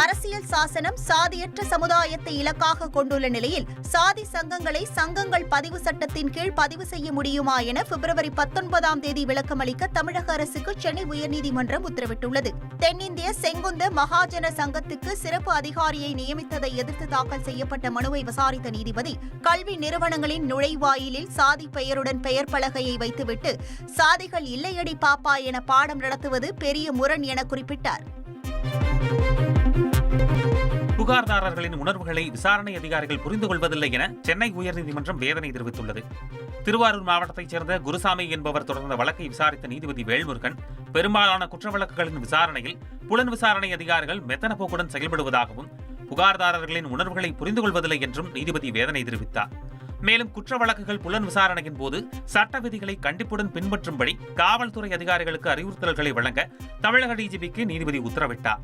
அரசியல் சாசனம் சாதியற்ற சமுதாயத்தை இலக்காக கொண்டுள்ள நிலையில் சாதி சங்கங்களை சங்கங்கள் பதிவு சட்டத்தின் கீழ் பதிவு செய்ய முடியுமா என பிப்ரவரி 19ஆம் தேதி விளக்கமளிக்க தமிழக அரசுக்கு சென்னை உயர்நீதிமன்றம் உத்தரவிட்டுள்ளது. தென்னிந்திய செங்குந்த மகாஜன சங்கத்துக்கு சிறப்பு அதிகாரியை நியமித்ததை எதிர்த்து தாக்கல் செய்யப்பட்ட மனுவை விசாரித்த நீதிபதி, கல்வி நிறுவனங்களின் நுழைவாயிலில் சாதி பெயருடன் பெயர் பலகையை வைத்துவிட்டு சாதிகள் இல்லையடி பாப்பா என பாடம் நடத்துவது பெரிய முரண் என குறிப்பிட்டார். புகார்தாரர்களின் உணர்வுகளை விசாரணை அதிகாரிகள் புரிந்து கொள்வதில்லை என சென்னை உயர்நீதிமன்றம் வேதனை தெரிவித்துள்ளது. திருவாரூர் மாவட்டத்தைச் சேர்ந்த குருசாமி என்பவர் தொடர்ந்த வழக்கை விசாரித்த நீதிபதி வேல்முருகன், பெரும்பாலான குற்ற வழக்குகளின் விசாரணையில் புலன் விசாரணை அதிகாரிகள் மெத்தன போக்குடன் செயல்படுவதாகவும் புகார்தாரர்களின் உணர்வுகளை புரிந்து கொள்வதில்லை என்றும் நீதிபதி வேதனை தெரிவித்தார். மேலும் குற்ற வழக்குகள் புலன் விசாரணையின் போது சட்ட விதிகளை கண்டிப்புடன் பின்பற்றும்படி காவல்துறை அதிகாரிகளுக்கு அறிவுறுத்தல்களை வழங்க தமிழக டிஜிபிக்கு நீதிபதி உத்தரவிட்டார்.